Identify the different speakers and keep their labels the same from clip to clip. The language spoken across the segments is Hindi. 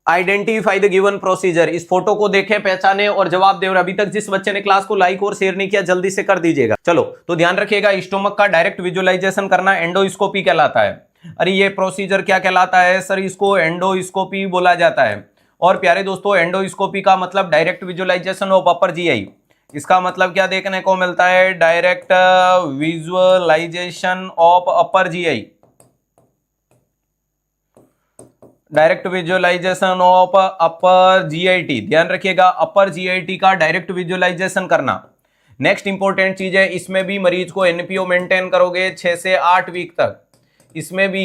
Speaker 1: Identify the given procedure. इस फोटो को देखें, पहचाने और जवाब दें। और अभी तक जिस बच्चे ने क्लास को लाइक और शेयर नहीं किया जल्दी से कर दीजिएगा। चलो तो ध्यान रखिएगा, स्टोमक का डायरेक्ट विजुअलाइजेशन करना एंडोस्कोपी कहलाता है। अरे ये प्रोसीजर क्या कहलाता है सर? इसको एंडोस्कोपी बोला जाता है। और प्यारे दोस्तों, एंडोस्कोपी का मतलब direct visualization of upper GI. इसका मतलब क्या देखने को मिलता है? Direct visualization of upper GI. Direct visualization of upper GIT. ध्यान रखिएगा, अपर जीआईटी का डायरेक्ट विजुअलाइजेशन करना। नेक्स्ट इंपॉर्टेंट चीज है, इसमें भी मरीज को एनपीओ मेंटेन करोगे 6 से 8 वीक तक। इसमें भी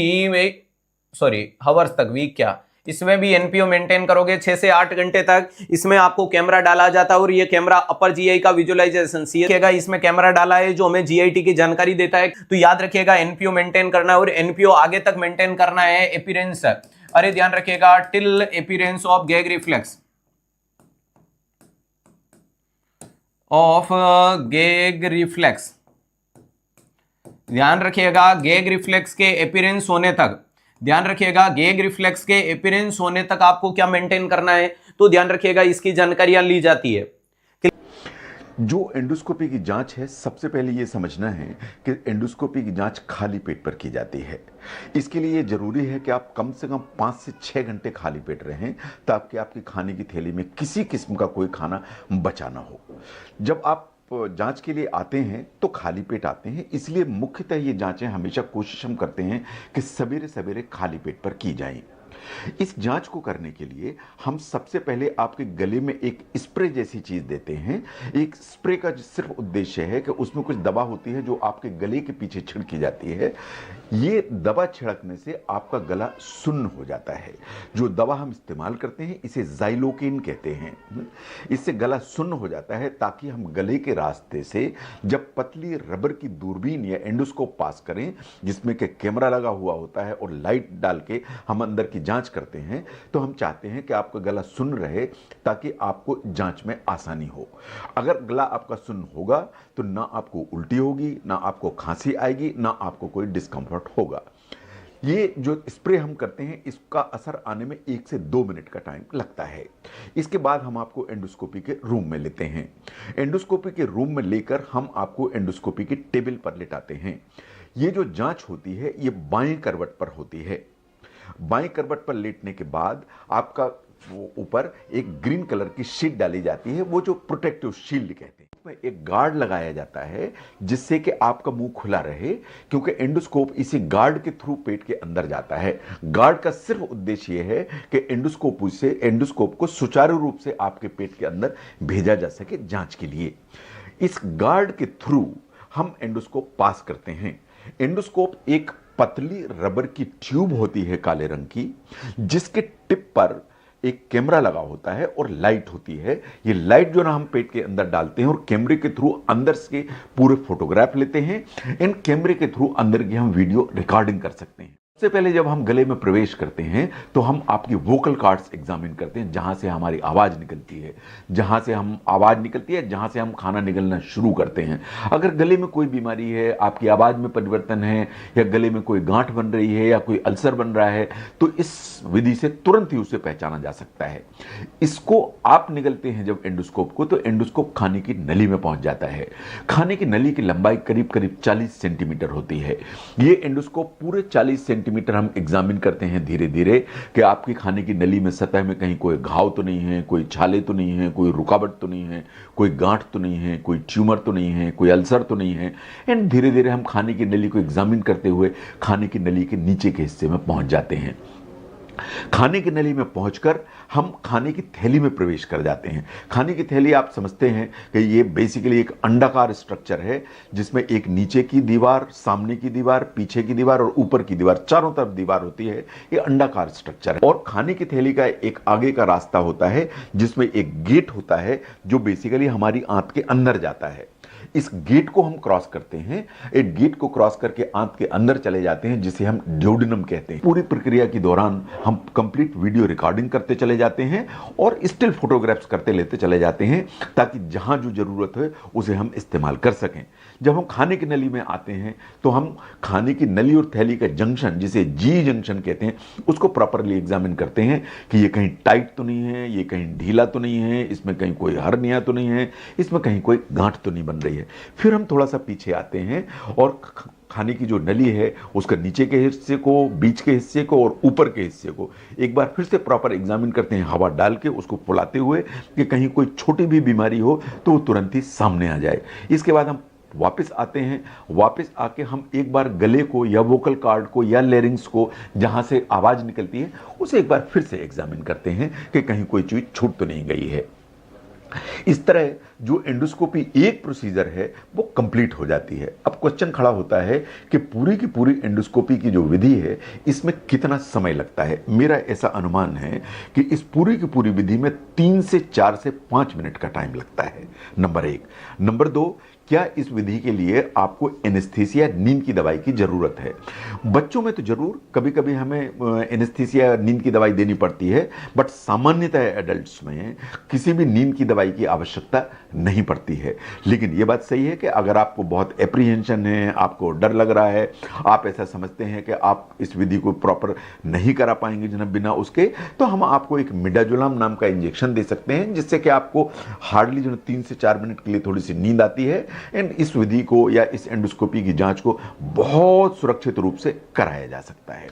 Speaker 1: हवर्स तक, वीक क्या, इसमें भी एनपीओ मेंटेन करोगे 6 से 8 घंटे तक। इसमें आपको कैमरा डाला जाता है और ये कैमरा अपर जीआई का विजुअलाइजेशन सीएगा। इसमें कैमरा डाला है जो हमें जीआईटी की जानकारी देता है। तो याद रखिएगा, एनपीओ मेंटेन करना है और एनपीओ आगे तक मेंटेन करना है अपीयरेंस। अरे ध्यान रखिएगा, till appearance of gag reflex gag reflex. ध्यान रखिएगा, गैग रिफ्लेक्स के अपीयरेंस होने तक, ध्यान रखिएगा गैग रिफ्लेक्स के अपीयरेंस होने तक आपको क्या मेंटेन करना है? तो ध्यान रखिएगा, इसकी जानकारियां ली जाती है।
Speaker 2: जो एंडोस्कोपी की जांच है, सबसे पहले ये समझना है कि एंडोस्कोपी की जांच खाली पेट पर की जाती है। इसके लिए जरूरी है कि आप कम से कम 5 से 6 घंटे खाली पेट रहें, ताकि आपकी खाने की थैली में किसी किस्म का कोई खाना बचा ना हो। जब आप जांच के लिए आते हैं तो खाली पेट आते हैं, इसलिए मुख्यतः ये जांचें हमेशा कोशिश हम करते हैं कि सवेरे सवेरे खाली पेट पर की जाएं। इस जांच को करने के लिए हम सबसे पहले आपके गले में एक स्प्रे जैसी चीज देते हैं। एक स्प्रे का सिर्फ उद्देश्य है कि उसमें कुछ दवा होती है जो आपके गले के पीछे छिड़की जाती है। ये दवा छिड़कने से आपका गला सुन्न हो जाता है। जो दवा हम इस्तेमाल करते हैं इसे ज़ाइलोकेन कहते हैं। इससे गला सुन्न हो जाता है, ताकि हम गले के रास्ते से जब पतली रबर की दूरबीन या एंडोस्कोप पास करें, जिसमें कि कैमरा लगा हुआ होता है और लाइट डाल के हम अंदर की जांच करते हैं, तो हम चाहते हैं कि आपका गला सुन्न रहे, ताकि आपको जांच में आसानी हो। अगर गला आपका सुन्न होगा तो ना आपको उल्टी होगी, ना आपको खांसी आएगी, ना आपको कोई डिस्कम्फर्ट होगा। ये जो स्प्रे हम करते हैं, इसका असर आने में 1 से 2 मिनट का टाइम लगता है। इसके बाद हम आपको एंडोस्कोपी के रूम में लेते हैं। एंडोस्कोपी के रूम में लेकर हम आपको एंडोस्कोपी की टेबल पर लेटाते हैं। ये जो जांच होती है ये बाएं करवट पर होती है। बाएं करवट पर लेटने के बाद आपका ऊपर एक ग्रीन कलर की शीट डाली जाती है, वो जो प्रोटेक्टिव शील्ड कहते हैं। इसमें एक गार्ड लगाया जाता है जिससे कि आपका मुंह खुला रहे, क्योंकि एंडोस्कोप इसी गार्ड के थ्रू पेट के अंदर जाता है। गार्ड का सिर्फ उद्देश्य यह है कि एंडोस्कोप को सुचारू रूप से आपके पेट के अंदर भेजा जा सके जांच के लिए। इस गार्ड के थ्रू हम एंडोस्कोप पास करते हैं। एंडोस्कोप एक पतली रबर की ट्यूब होती है काले रंग की, जिसके टिप पर एक कैमरा लगा होता है और लाइट होती है। ये लाइट जो ना हम पेट के अंदर डालते हैं और कैमरे के थ्रू अंदर से पूरे फोटोग्राफ लेते हैं। इन कैमरे के थ्रू अंदर की हम वीडियो रिकॉर्डिंग कर सकते हैं। सबसे पहले जब हम गले में प्रवेश करते हैं तो हम आपकी वोकल कॉर्ड्स एग्जामिन करते हैं, जहां से हमारी आवाज निकलती है, जहां से हम खाना निकलना शुरू करते हैं। अगर गले में कोई बीमारी है, आपकी आवाज में परिवर्तन है, या गले में कोई गांठ बन रही है या कोई अल्सर बन रहा है, तो इस विधि से तुरंत ही उसे पहचाना जा सकता है। इसको आप निगलते हैं जब एंडोस्कोप को, तो एंडोस्कोप खाने की नली में पहुंच जाता है। खाने की नली की लंबाई करीब करीब 40 सेंटीमीटर होती है। ये एंडोस्कोप पूरे 40 सेंटीमीटर हम एग्जामिन करते हैं धीरे धीरे, कि आपकी खाने की नली में सतह में कहीं कोई घाव तो नहीं है, कोई छाले तो नहीं है, कोई रुकावट तो नहीं है, कोई गांठ तो नहीं है, कोई ट्यूमर तो नहीं है, कोई अल्सर तो नहीं है। एंड धीरे धीरे हम खाने की नली को एग्जामिन करते हुए खाने की नली के नीचे के हिस्से में पहुंच जाते हैं। खाने की नली में पहुंचकर हम खाने की थैली में प्रवेश कर जाते हैं। खाने की थैली आप समझते हैं कि ये बेसिकली एक अंडाकार स्ट्रक्चर है, जिसमें एक नीचे की दीवार, सामने की दीवार, पीछे की दीवार और ऊपर की दीवार, चारों तरफ दीवार होती है। ये अंडाकार स्ट्रक्चर है। और खाने की थैली का एक आगे का रास्ता होता है, जिसमें एक गेट होता है जो बेसिकली हमारी आंत के अंदर जाता है। इस गेट को हम क्रॉस करते हैं, एक गेट को क्रॉस करके आंत के अंदर चले जाते हैं जिसे हम ड्यूडेनम कहते हैं। पूरी प्रक्रिया के दौरान हम कंप्लीट वीडियो रिकॉर्डिंग करते चले जाते हैं और स्टिल फोटोग्राफ्स करते लेते चले जाते हैं ताकि जहां जो जरूरत है उसे हम इस्तेमाल कर सकें। जब हम खाने की नली में आते हैं तो हम खाने की नली और थैली का जंक्शन, जिसे जी जंक्शन कहते हैं, उसको प्रॉपरली एग्जामिन करते हैं कि ये कहीं टाइट तो नहीं है, ये कहीं ढीला तो नहीं है, इसमें कहीं कोई हर्निया तो नहीं है, इसमें कहीं कोई गांठ तो नहीं बन रही है। फिर हम थोड़ा सा पीछे आते हैं और खाने की जो नली है उसका नीचे के हिस्से को, बीच के हिस्से को और ऊपर के हिस्से को एक बार फिर से प्रॉपर एग्जामिन करते हैं, हवा डाल के उसको फुलाते हुए कि कहीं कोई छोटी भी बीमारी हो तो वो तुरंत ही सामने आ जाए। इसके बाद हम वापस आते हैं, वापस आके हम एक बार गले को या वोकल कॉर्ड को या लेरिंग्स को, जहां से आवाज निकलती है, उसे एक बार फिर से एग्जामिन करते हैं कि कहीं कोई चीज छूट तो नहीं गई है। इस तरह जो एंडोस्कोपी एक प्रोसीजर है वो कंप्लीट हो जाती है। अब क्वेश्चन खड़ा होता है कि पूरी की पूरी एंडोस्कोपी की जो विधि है इसमें कितना समय लगता है। मेरा ऐसा अनुमान है कि इस पूरी की पूरी विधि में 3 से 4 से 5 मिनट का टाइम लगता है, नंबर 1। नंबर 2, क्या इस विधि के लिए आपको एनेस्थीसिया, नींद की दवाई की जरूरत है? बच्चों में तो जरूर कभी कभी हमें एनेस्थीसिया, नींद की दवाई देनी पड़ती है, बट सामान्यतः एडल्ट्स में किसी भी नींद की दवाई की आवश्यकता नहीं पड़ती है। लेकिन यह बात सही है कि अगर आपको बहुत एप्रीहेंशन है, आपको डर लग रहा है, आप ऐसा समझते हैं कि आप इस विधि को प्रॉपर नहीं करा पाएंगे जनाब बिना उसके, तो हम आपको एक मिडाजोलम नाम का इंजेक्शन दे सकते हैं जिससे कि आपको हार्डली जो 3 से 4 मिनट के लिए थोड़ी सी नींद आती है एंड इस विधि को या इस एंडोस्कोपी की जांच को बहुत सुरक्षित रूप से कराया जा सकता है।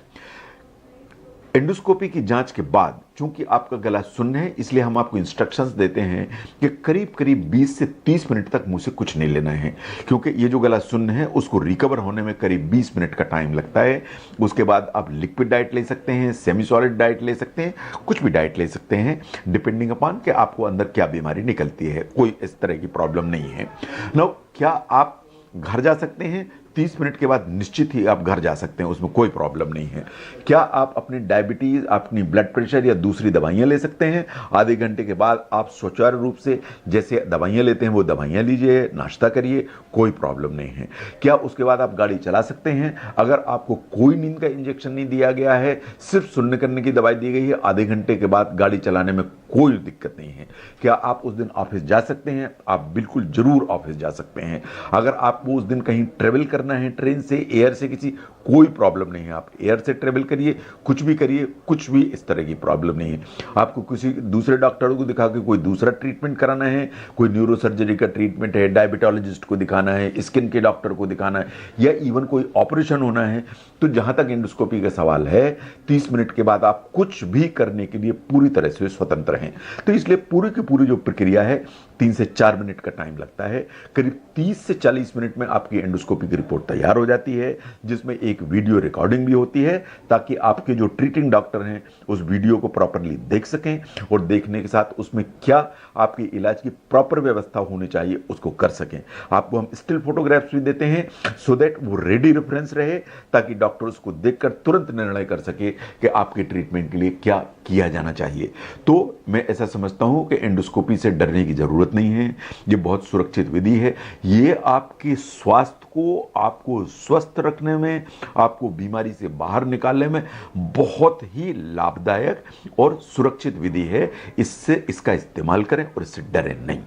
Speaker 2: एंडोस्कोपी की जांच के बाद चूंकि आपका गला सुन्न है, इसलिए हम आपको इंस्ट्रक्शंस देते हैं कि करीब करीब 20 से 30 मिनट तक मुंह से कुछ नहीं लेना है, क्योंकि ये जो गला सुन्न है उसको रिकवर होने में करीब 20 मिनट का टाइम लगता है। उसके बाद आप लिक्विड डाइट ले सकते हैं, सेमी सॉलिड डाइट ले सकते हैं, कुछ भी डाइट ले सकते हैं डिपेंडिंग अपॉन कि आपको अंदर क्या बीमारी निकलती है। कोई इस तरह की प्रॉब्लम नहीं है। नाउ क्या आप घर जा सकते हैं? 30 मिनट के बाद निश्चित ही आप घर जा सकते हैं, उसमें कोई प्रॉब्लम नहीं है। क्या आप अपनी डायबिटीज, अपनी ब्लड प्रेशर या दूसरी दवाइयां ले सकते हैं? आधे घंटे के बाद आप सुचारू रूप से जैसे दवाइयां लेते हैं वो दवाइयां लीजिए, नाश्ता करिए, कोई प्रॉब्लम नहीं है। क्या उसके बाद आप गाड़ी चला सकते हैं? अगर आपको कोई नींद का इंजेक्शन नहीं दिया गया है, सिर्फ सुनने करने की दवाई दी गई है, आधे घंटे के बाद गाड़ी चलाने में कोई दिक्कत नहीं है। क्या आप उस दिन ऑफिस जा सकते हैं? आप बिल्कुल जरूर ऑफिस जा सकते हैं। अगर आपको उस दिन कहीं ट्रेवल करना है, ट्रेन से, एयर से, किसी, कोई प्रॉब्लम नहीं है। आप एयर से ट्रेवल करिए, कुछ भी करिए, कुछ भी इस तरह की प्रॉब्लम नहीं है। आपको किसी दूसरे डॉक्टरों को दिखा के कोई दूसरा ट्रीटमेंट कराना है, कोई न्यूरोसर्जरी का ट्रीटमेंट है, डायबिटोलॉजिस्ट को दिखाना है, स्किन के डॉक्टर को दिखाना है, या इवन कोई ऑपरेशन होना है, तो जहां तक एंडोस्कोपी का सवाल है 30 मिनट के बाद आप कुछ भी करने के लिए पूरी तरह से स्वतंत्र हैं। तो इसलिए पूरी की पूरी जो प्रक्रिया है 3 से 4 मिनट का टाइम लगता है। करीब 30 से 40 मिनट में आपकी एंडोस्कोपी की रिपोर्ट तैयार हो जाती है, जिसमें एक वीडियो रिकॉर्डिंग भी होती है ताकि आपके जो ट्रीटिंग डॉक्टर हैं उस वीडियो को प्रॉपरली देख सकें और देखने के साथ उसमें क्या आपके इलाज की प्रॉपर व्यवस्था होनी चाहिए उसको कर सकें। आपको हम स्टिल फोटोग्राफ्स भी देते हैं सो दैट वो रेडी रेफरेंस रहे, ताकि डॉक्टर उसको देखकर तुरंत निर्णय कर सके कि आपके ट्रीटमेंट के लिए क्या किया जाना चाहिए। तो मैं ऐसा समझता हूं कि एंडोस्कोपी से डरने की जरूरत नहीं है। ये बहुत सुरक्षित विधि है। ये आपके स्वास्थ्य को, आपको स्वस्थ रखने में, आपको बीमारी से बाहर निकालने में बहुत ही लाभदायक और सुरक्षित विधि है। इससे इसका इस्तेमाल करें और इससे डरें नहीं।